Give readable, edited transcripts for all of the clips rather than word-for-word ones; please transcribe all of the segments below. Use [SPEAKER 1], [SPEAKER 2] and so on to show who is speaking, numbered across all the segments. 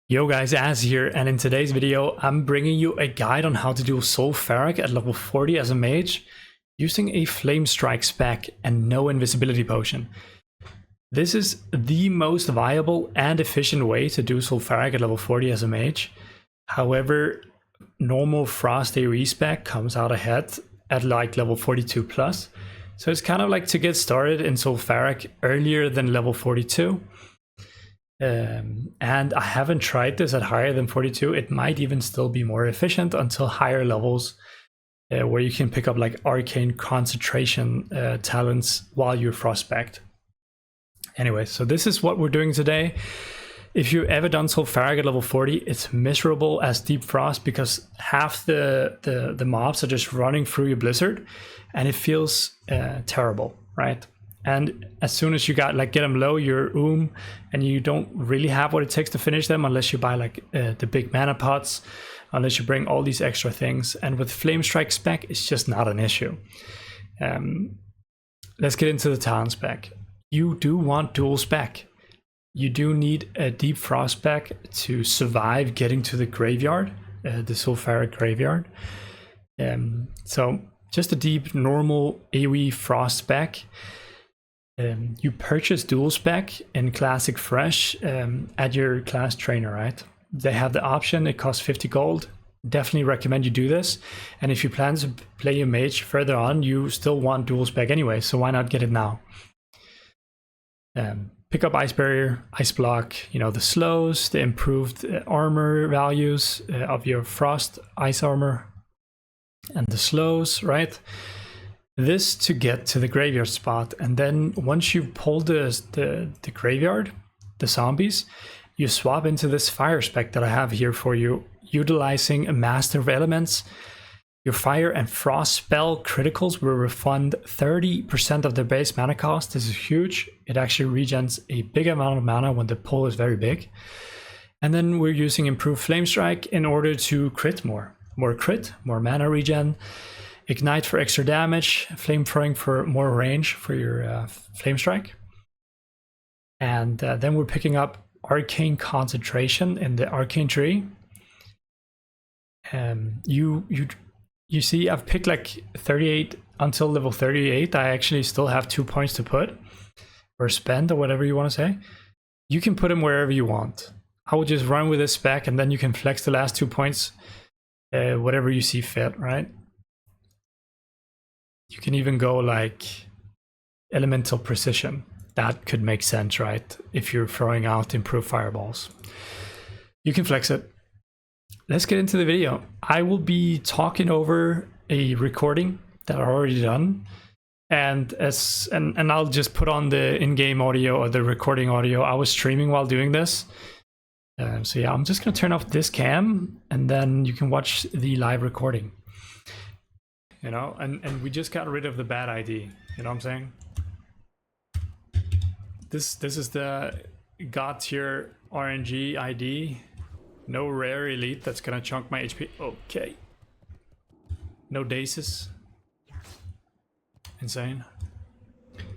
[SPEAKER 1] Yo guys, Az here, and in today's video I'm bringing you a guide on how to do Sulfuric at level 40 as a mage using a Flamestrike Spec and no invisibility potion. This is the most viable and efficient way to do Sulfuric at level 40 as a mage. However, normal Frost AoE spec comes out ahead at like level 42 plus, so it's kind of like to get started in Sulfuric earlier than level 42. And I haven't tried this at higher than 42. It might even still be more efficient until higher levels where you can pick up like arcane concentration talents while you're frostbacked. Anyway, so this is what we're doing today. If you've ever done Sulfuric at level 40, it's miserable as Deep Frost because half the mobs are just running through your blizzard and it feels terrible, right? And as soon as you get them low, you're and you don't really have what it takes to finish them unless you buy like the big mana pots, unless you bring all these extra things. And with Flamestrike Spec, it's just not an issue. Let's get into the talent spec. You do want dual spec. You do need a Deep Frost spec to survive getting to the graveyard, the Sulfuric graveyard. So just a deep normal AoE Frost spec. You purchase dual spec in Classic Fresh at your class trainer, right? They have the option, it costs 50 gold. Definitely recommend you do this. And if you plan to play a mage further on, you still want dual spec anyway, so why not get it now? Pick up Ice Barrier, Ice Block, you know, the slows, the improved armor values of your Frost Ice armor, and the slows, right? This to get to the graveyard spot, and then once you pull the graveyard, the zombies, you swap into this fire spec that I have here for you, utilizing a Master of Elements. Your fire and frost spell criticals will refund 30% of their base mana cost. This is huge. It actually regens a big amount of mana when the pull is very big. And then we're using improved Flamestrike in order to crit more crit, more mana regen. Ignite for extra damage, flame throwing for more range for your flame strike. And then we're picking up arcane concentration in the arcane tree. You see I've picked like 38 until level 38. I actually still have 2 points to put or spend or whatever you want to say. You can put them wherever you want. I would just run with this spec and then you can flex the last 2 points whatever you see fit, right? You can even go like elemental precision. That could make sense, right? If you're throwing out improved fireballs. You can flex it. Let's get into the video. I will be talking over a recording that I've already done. And I'll just put on the in-game audio or the recording audio. I was streaming while doing this. So yeah, I'm just gonna turn off this cam and then you can watch the live recording. You know, and we just got rid of the bad ID. You know what I'm saying? This is the God tier RNG ID. No rare elite that's gonna chunk my HP. Okay. No daces. Insane.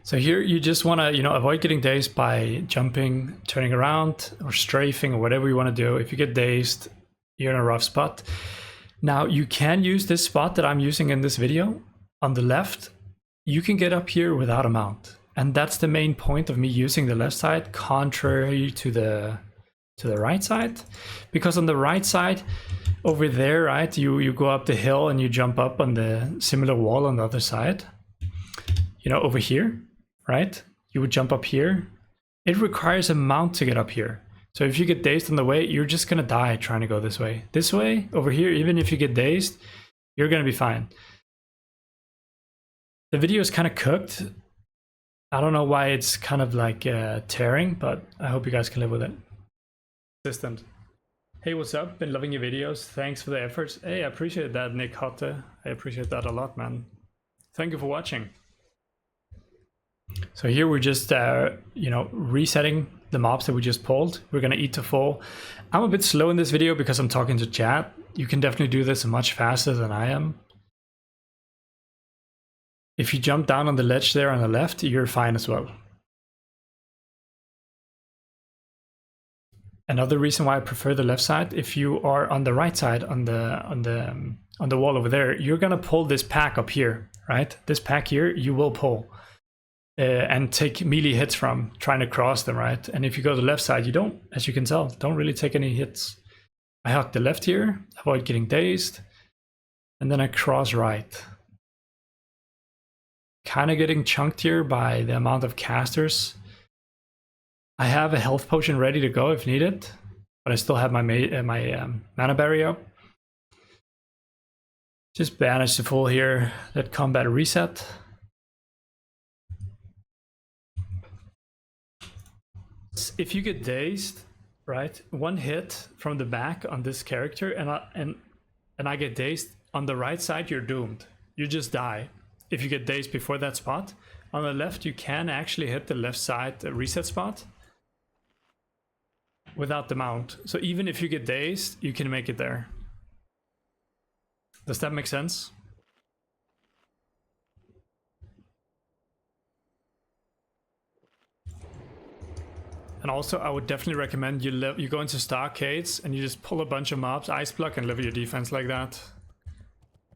[SPEAKER 1] So here you just wanna, you know, avoid getting dazed by jumping, turning around, or strafing, or whatever you wanna do. If you get dazed, you're in a rough spot. Now you can use this spot that I'm using in this video on the left. You can get up here without a mount. And that's the main point of me using the left side, contrary to the right side. Because on the right side, over there, right, you go up the hill and you jump up on the similar wall on the other side. You know, over here, right? You would jump up here. It requires a mount to get up here. So if you get dazed on the way, you're just gonna die trying to go this way. This way, over here, even if you get dazed, you're gonna be fine. The video is kind of cooked. I don't know why it's kind of like tearing, but I hope you guys can live with it. Assistant. Hey, what's up? Been loving your videos. Thanks for the efforts. Hey, I appreciate that, Nick Hotte. I appreciate that a lot, man. Thank you for watching. So here we're just, you know, resetting the mobs that we just pulled. We're gonna eat to full. I'm a bit slow in this video because I'm talking to chat. You can definitely do this much faster than I am. If you jump down on the ledge there on the left, you're fine as well. Another reason why I prefer the left side, if you are on the right side on the wall over there, you're gonna pull this pack up here, right? This pack here, you will pull and take melee hits from trying to cross them, right? And if you go to the left side, you don't, as you can tell, don't really take any hits. I hug the left here, avoid getting dazed, and then I cross right. Kind of getting chunked here by the amount of casters. I have a health potion ready to go if needed, but I still have my mana barrier up. Just banish the full here, let combat reset. If you get dazed, right, one hit from the back on this character and I get dazed, on the right side you're doomed. You just die. If you get dazed before that spot, on the left you can actually hit the left side reset spot without the mount. So even if you get dazed, you can make it there. Does that make sense? And also, I would definitely recommend you go into Starcades and you just pull a bunch of mobs, ice block, and level your defense like that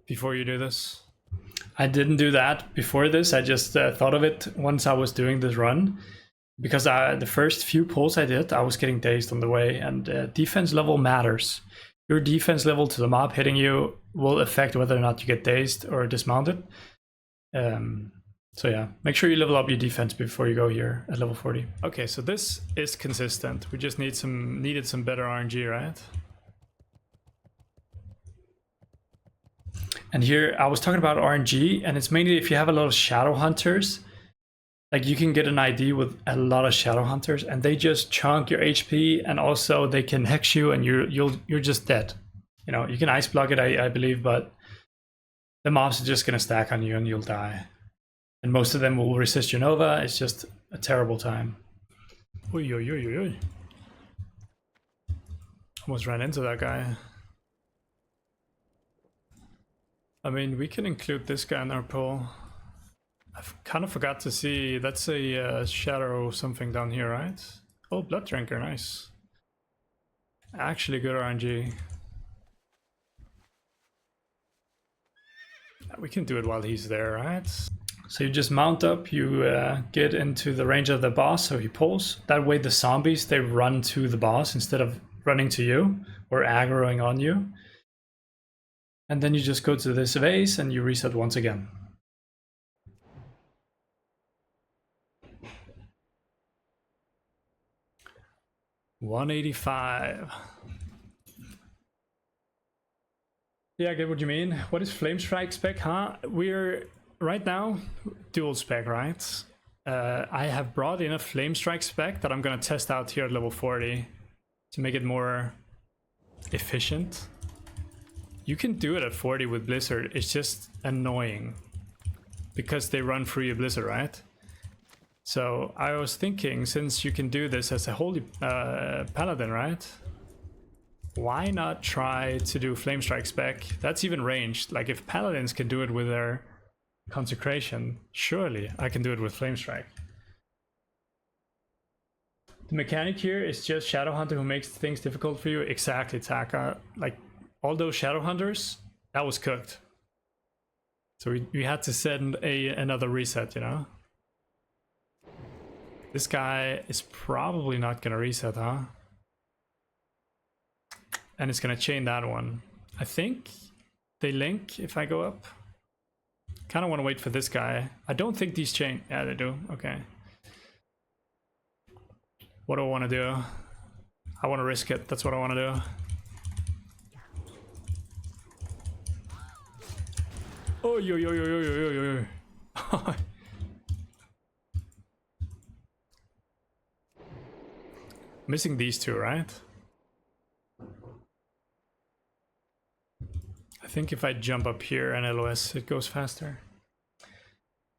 [SPEAKER 1] before you do this. I didn't do that before this. I just thought of it once I was doing this run, because the first few pulls I did, I was getting dazed on the way, and defense level matters. Your defense level to the mob hitting you will affect whether or not you get dazed or dismounted. So yeah, make sure you level up your defense before you go here at level 40. Okay, so this is consistent. We just needed some better RNG, right? And here I was talking about RNG, and it's mainly if you have a lot of shadow hunters. Like, you can get an ID with a lot of shadow hunters, and they just chunk your HP, and also they can hex you, and you're just dead. You know, you can ice block it, I believe, but the mobs are just gonna stack on you and you'll die. And most of them will resist your Nova. It's just a terrible time. Oy, oy, oy, oy, oy. Almost ran into that guy. I mean, we can include this guy in our pool. I kind of forgot to see, that's a shadow something down here, right? Oh, Blood Drinker, nice. Actually good RNG. We can do it while he's there, right? So you just mount up, you get into the range of the boss, so he pulls. That way the zombies, they run to the boss instead of running to you or aggroing on you. And then you just go to this vase and you reset once again. $185. Yeah, I get what you mean. What is Flamestrike Spec, huh? We're right now dual spec, right? I have brought in a Flamestrike Spec that I'm gonna test out here at level 40 to make it more efficient. You can do it at 40 with Blizzard, it's just annoying because they run through your Blizzard, right? So I was thinking, since you can do this as a holy paladin, right? Why not try to do Flamestrike Spec? That's even ranged. Like, if paladins can do it with their consecration, surely I can do it with Flamestrike. The mechanic here is just Shadowhunter who makes things difficult for you. Exactly, Taka. Like, all those Shadowhunters, that was cooked. So we had to send another reset, you know? This guy is probably not gonna reset, huh? And it's gonna chain that one. I think they link if I go up. Kinda wanna wait for this guy. I don't think these chain. Yeah, they do. Okay. What do I wanna do? I wanna risk it. That's what I wanna do. Oh, yo, yo, yo, yo, yo, yo, yo. Missing these two, right? I think if I jump up here and LOS, it goes faster.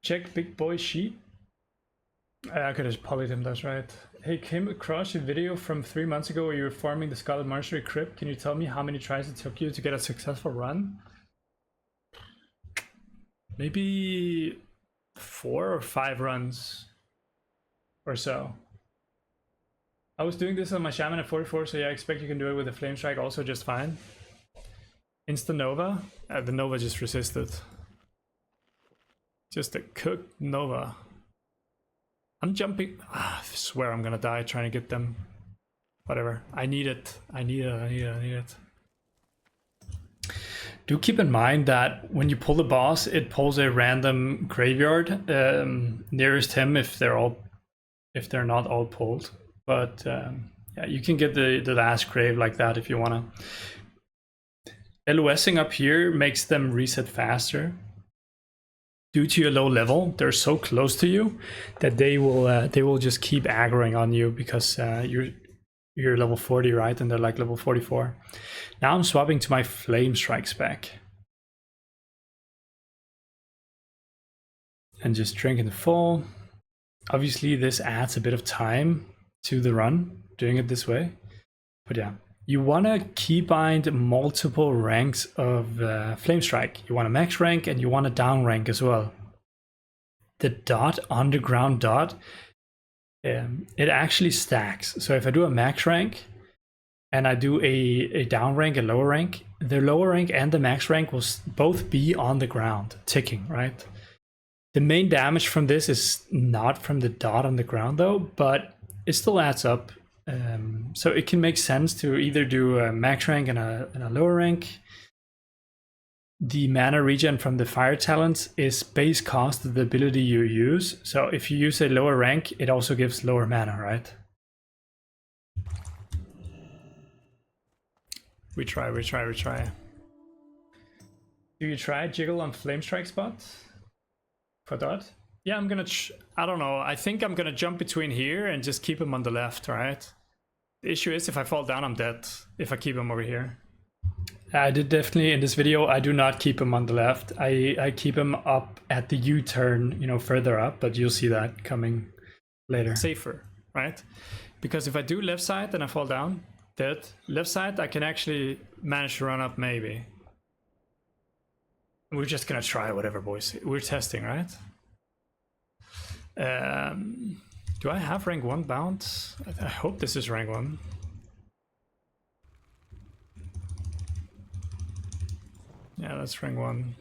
[SPEAKER 1] Check big boy sheet. I could have polyed him, that's right. Hey, came across a video from 3 months ago where you were farming the Scarlet Monastery Crypt. Can you tell me how many tries it took you to get a successful run? Maybe 4 or 5 runs or so. I was doing this on my Shaman at 44, so yeah, I expect you can do it with the Flamestrike also just fine. Instant Nova. The Nova just resisted. Just a cooked Nova. I'm jumping. I swear I'm gonna die trying to get them. Whatever. I need it. I need it. Do keep in mind that when you pull the boss, it pulls a random graveyard nearest him if they're not all pulled. But yeah, you can get the last grave like that if you wanna. LOSing up here makes them reset faster. Due to your low level, they're so close to you that they will just keep aggroing on you because you're level 40, right? And they're like level 44. Now I'm swapping to my Flamestrike Spec. And just drinking the full. Obviously, this adds a bit of time to the run, doing it this way. But yeah, you want to keybind multiple ranks of Flamestrike. You want a max rank and you want a down rank as well. The dot, underground dot, it actually stacks. So if I do a max rank and I do a down rank, a lower rank, the lower rank and the max rank will both be on the ground, ticking, right? The main damage from this is not from the dot on the ground though, but it still adds up. So it can make sense to either do a max rank and a lower rank. The mana regen from the fire talents is base cost of the ability you use. So if you use a lower rank, it also gives lower mana, right? We try. Do you try jiggle on Flamestrike spot? For dot? Yeah, I'm gonna, I don't know. I think I'm gonna jump between here and just keep him on the left, right? The issue is if I fall down, I'm dead. If I keep him over here. I did definitely in this video, I do not keep him on the left. I keep him up at the U-turn, you know, further up, but you'll see that coming later. Safer, right? Because if I do left side, then I fall down, dead. Left side, I can actually manage to run up maybe. We're just gonna try whatever, boys. We're testing, right? Do I have rank 1 bounce? I hope this is rank 1. Yeah, that's rank 1.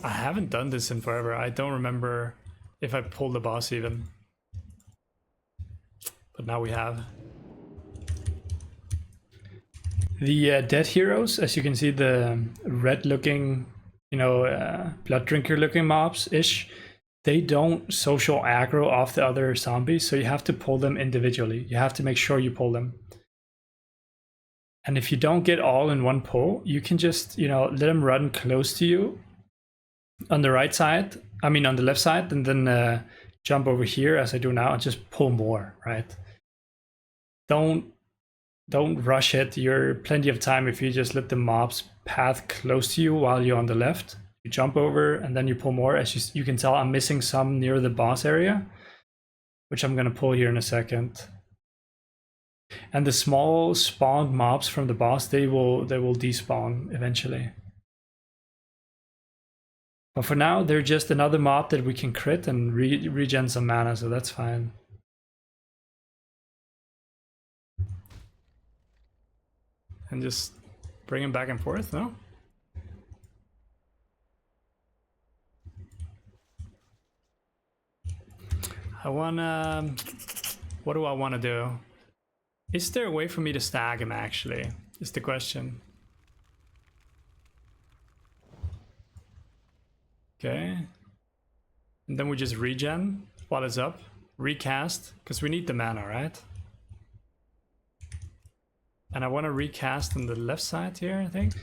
[SPEAKER 1] I haven't done this in forever. I don't remember if I pulled the boss even. But now we have. The dead heroes, as you can see, the red looking, you know, blood drinker looking mobs-ish, they don't social aggro off the other zombies, so you have to pull them individually. You have to make sure you pull them. And if you don't get all in one pull, you can just, you know, let them run close to you on the right side, I mean on the left side, and then jump over here as I do now and just pull more, right? Don't rush it. You're plenty of time if you just let the mobs path close to you while you're on the left. You jump over and then you pull more. As you can tell, I'm missing some near the boss area, which I'm gonna pull here in a second. And the small spawned mobs from the boss, they will despawn eventually. But for now, they're just another mob that we can crit and regen some mana, so that's fine. And just bring him back and forth, no? I wanna... What do I wanna do? Is there a way for me to stag him actually? Is the question. Okay. And then we just regen while it's up. Recast, because we need the mana, right? And I want to recast on the left side here, I think.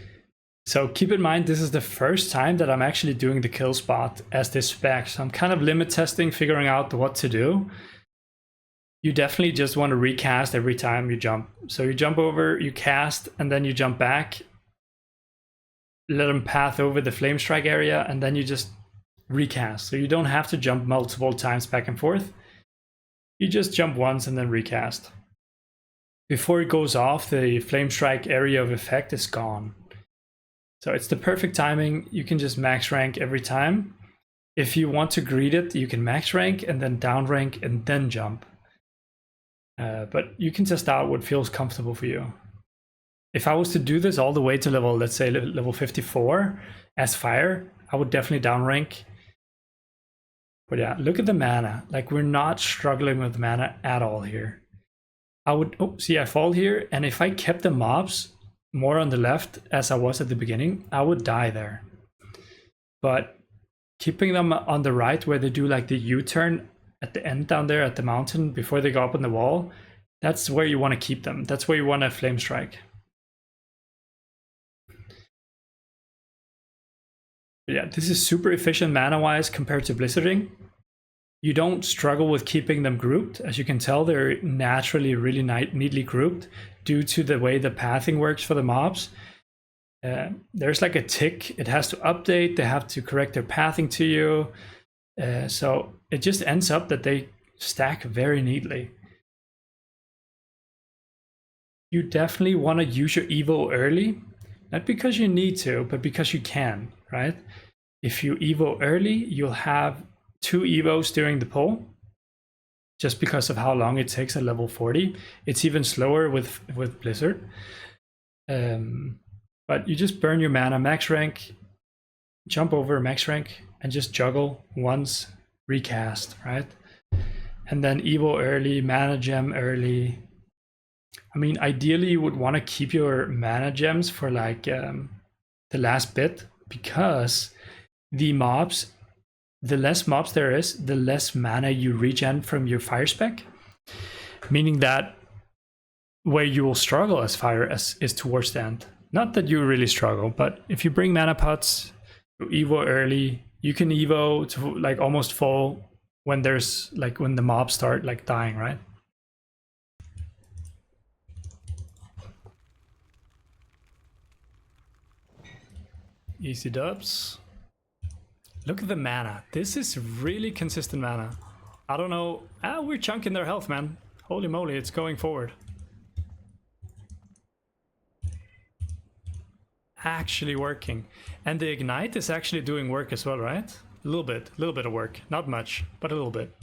[SPEAKER 1] So keep in mind, this is the first time that I'm actually doing the kill spot as this spec. So I'm kind of limit testing, figuring out what to do. You definitely just want to recast every time you jump. So you jump over, you cast, and then you jump back. Let them path over the Flamestrike area, and then you just recast. So you don't have to jump multiple times back and forth. You just jump once and then recast. Before it goes off, the Flamestrike area of effect is gone. So it's the perfect timing. You can just max rank every time. If you want to greed it, you can max rank and then down rank and then jump. But you can test out what feels comfortable for you. If I was to do this all the way to level, let's say level 54 as fire, I would definitely down rank. But yeah, look at the mana. Like, we're not struggling with mana at all here. I would, oh, see, I fall here. And if I kept the mobs more on the left as I was at the beginning, I would die there. But keeping them on the right where they do like the U-turn at the end down there at the mountain before they go up on the wall, that's where you want to keep them. That's where you want to flame strike. But yeah, this is super efficient mana-wise compared to blizzarding. You don't struggle with keeping them grouped. As you can tell, they're naturally really neatly grouped due to the way the pathing works for the mobs. There's like a tick. It has to update. They have to correct their pathing to you. So it just ends up that they stack very neatly. You definitely want to use your evo early, not because you need to, but because you can, right? If you evo early, you'll have 2 evos during the pull, just because of how long it takes at level 40. It's even slower with Blizzard. But you just burn your mana, max rank, jump over max rank, and just juggle once, recast, right? And then evo early, mana gem early. I mean, ideally you would want to keep your mana gems for like the last bit, because the mobs, the less mobs there is, the less mana you regen from your fire spec. Meaning that where you will struggle as fire is towards the end. Not that you really struggle, but if you bring mana pots, you evo early, you can evo to like almost full when there's like when the mobs start like dying, right? Easy dubs. Look at the mana. This is really consistent mana. I don't know. We're chunking their health, man. Holy moly, it's going forward. Actually working. And the ignite is actually doing work as well, right? A little bit of work. Not much, but a little bit.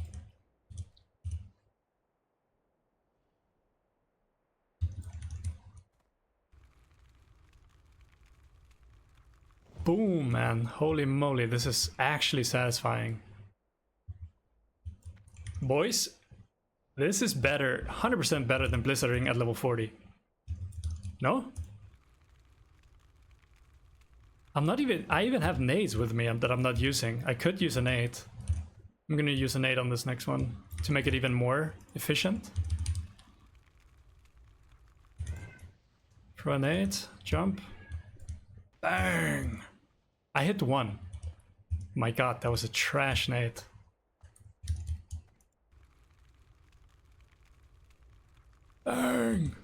[SPEAKER 1] Boom, man. Holy moly, this is actually satisfying. Boys, this is better, 100% better than blizzarding at level 40. No? I even have nades with me that I'm not using. I could use a nade. I'm gonna use a nade on this next one to make it even more efficient. Throw a nade, jump. Bang! I hit one. My god, that was a trash nade. Bang!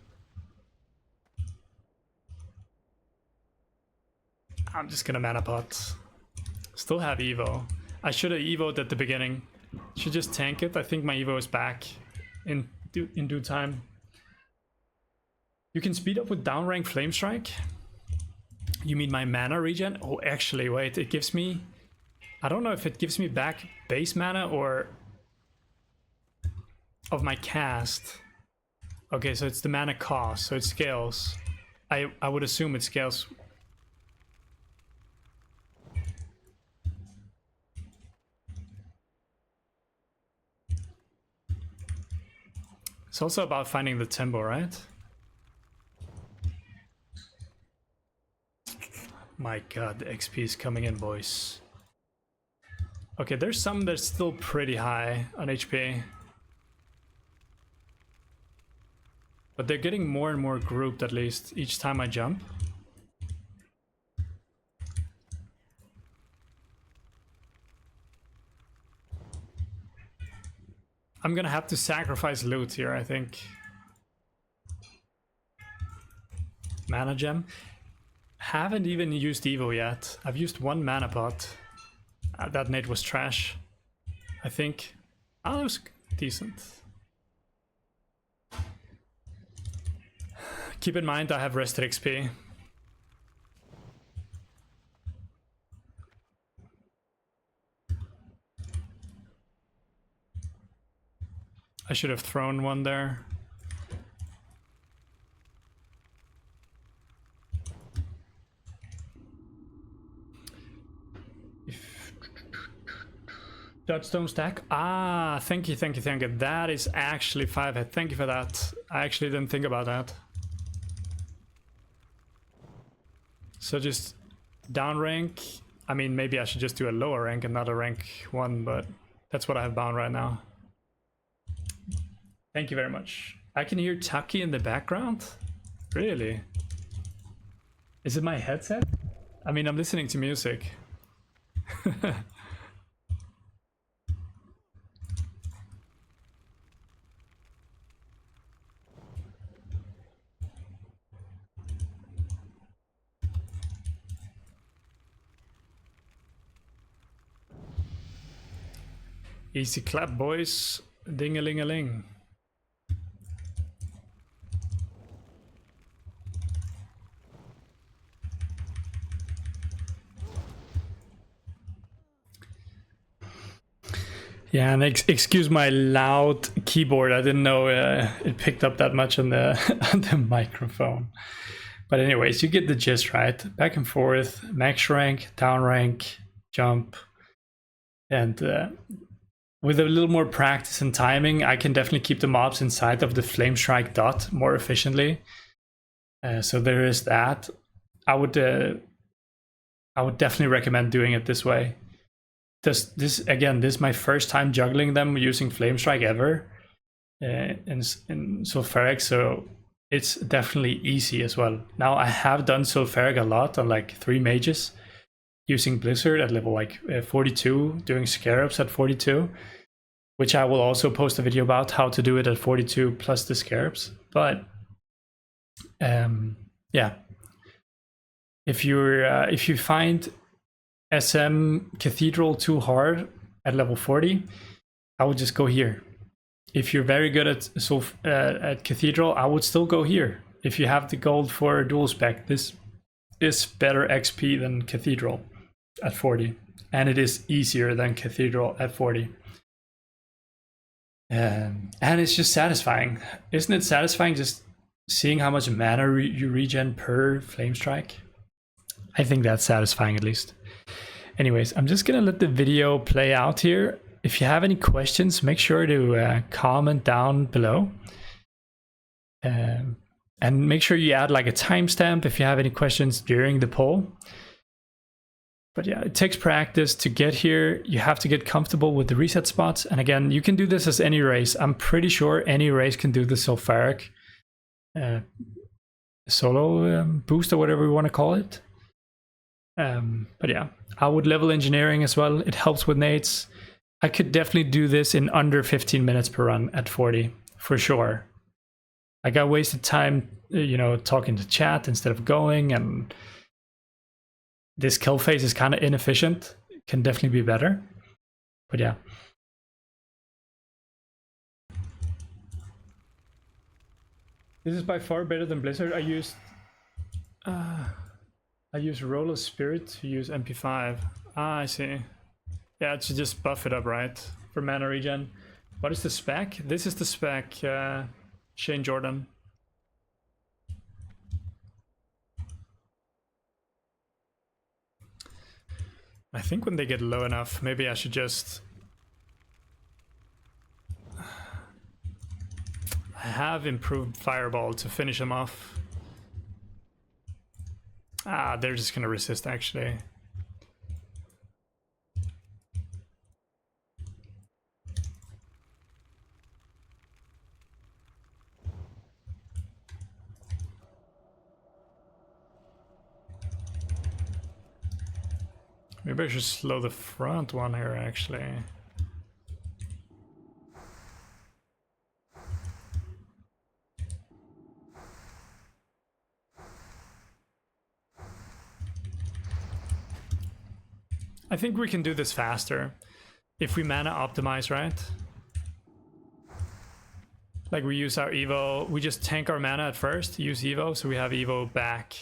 [SPEAKER 1] I'm just gonna mana pot. Still have evo. I should have evoed at the beginning. Should just tank it. I think my evo is back in due time. You can speed up with downrank Flamestrike. You mean my mana regen? Oh, actually, wait. It gives me... I don't know if it gives me back base mana or... of my cast. Okay, so it's the mana cost, so it scales. I would assume it scales. It's also about finding the tempo, right? My god, the XP is coming in, boys. Okay, there's some that's still pretty high on HP. But they're getting more and more grouped, at least, each time I jump. I'm gonna have to sacrifice loot here, I think. Mana gem. Haven't even used Evo yet. I've used one mana pot. That nade was trash, I think. Oh, it was decent. Keep in mind I have rested XP. I should have thrown one there. Dodgestone stack. Ah, thank you, thank you, thank you. That is actually 5 hit. Thank you for that. I actually didn't think about that. So just down rank. I mean, maybe I should just do a lower rank and not a rank 1, but that's what I have bound right now. Thank you very much. I can hear Taki in the background. Really? Is it my headset? I mean, I'm listening to music. Easy clap, boys. Ding-a-ling-a-ling. Yeah, and excuse my loud keyboard. I didn't know it picked up that much on the on the microphone. But anyways, you get the gist, right? Back and forth, max rank, down rank, jump, and with a little more practice and timing, I can definitely keep the mobs inside of the Flamestrike dot more efficiently. So there is that. I would definitely recommend doing it this way. This is my first time juggling them using Flamestrike ever in Sulfuric, so it's definitely easy as well. Now I have done Sulfuric a lot on like 3 mages using Blizzard at level like 42, doing Scarabs at 42, which I will also post a video about how to do it at 42 plus the Scarabs. But yeah, if you find SM Cathedral too hard at level 40, I would just go here. If you're very good at Cathedral, I would still go here. If you have the gold for dual spec, this is better XP than Cathedral at 40, and it is easier than Cathedral at 40. And it's just satisfying. Isn't it satisfying just seeing how much mana you regen per Flamestrike? I think that's satisfying at least. Anyways, I'm just gonna let the video play out here. If you have any questions, make sure to comment down below. And make sure you add like a timestamp if you have any questions during the poll. But yeah, it takes practice to get here. You have to get comfortable with the reset spots. And again, you can do this as any race. I'm pretty sure any race can do the Sulfuric solo boost or whatever we want to call it. But yeah, I would level engineering as well. It helps with nades. I could definitely do this in under 15 minutes per run at 40 for sure. Like I wasted time, you know, talking to chat instead of going, and this kill phase is kind of inefficient. It can definitely be better. But yeah. This is by far better than Blizzard. I use Roller Spirit to use MP5. Ah, I see. Yeah, to just buff it up, right? For mana regen. What is the spec? This is the spec, Shane Jordan. I think when they get low enough, maybe I should just... I have improved Fireball to finish them off. Ah, they're just gonna resist actually. Maybe I should slow the front one here actually. I think we can do this faster if we mana optimize, right? Like we use our Evo, we just tank our mana at first, use Evo, so we have Evo back.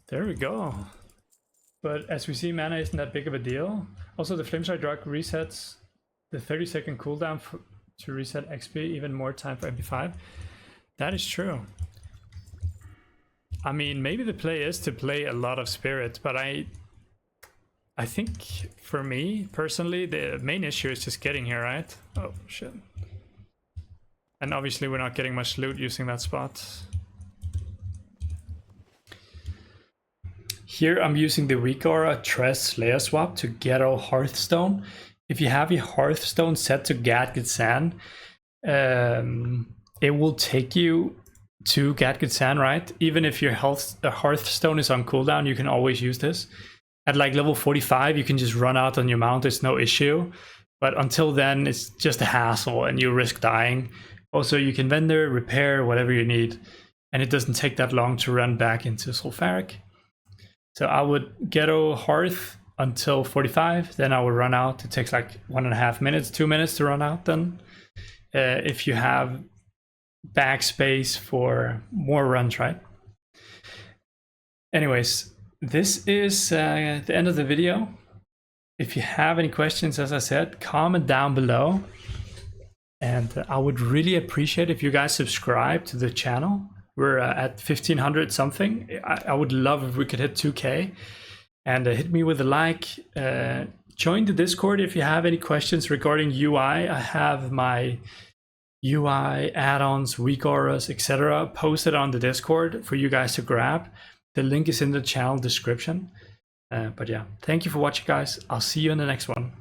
[SPEAKER 1] There we go. But as we see, mana isn't that big of a deal. Also, the Flamestrike drug resets the 30-second cooldown to reset XP, even more time for MP5. That is true. I mean, maybe the play is to play a lot of Spirit, but I think for me, personally, the main issue is just getting here, right? Oh, shit. And obviously we're not getting much loot using that spot. Here I'm using the Weak Aura Tress Slayer swap to Ghetto Hearthstone. If you have your Hearthstone set to Gadget Sand, it will take you to Gadget Sand, right? Even if your Hearthstone is on cooldown, you can always use this. At like level 45, you can just run out on your mount, it's no issue. But until then, it's just a hassle and you risk dying. Also, you can vendor, repair, whatever you need. And it doesn't take that long to run back into Sulfuric. So I would Ghetto Hearth until 45, then I would run out. It takes like 1.5 minutes, 2 minutes to run out then. If you have backspace for more runs, right? Anyways, this is the end of the video. If you have any questions, as I said, comment down below. And I would really appreciate if you guys subscribe to the channel. We're at 1,500 something. I would love if we could hit 2K. And hit me with a like. Join the Discord if you have any questions regarding UI. I have my UI, add-ons, weak auras, etc. posted on the Discord for you guys to grab. The link is in the channel description. But yeah, thank you for watching, guys. I'll see you in the next one.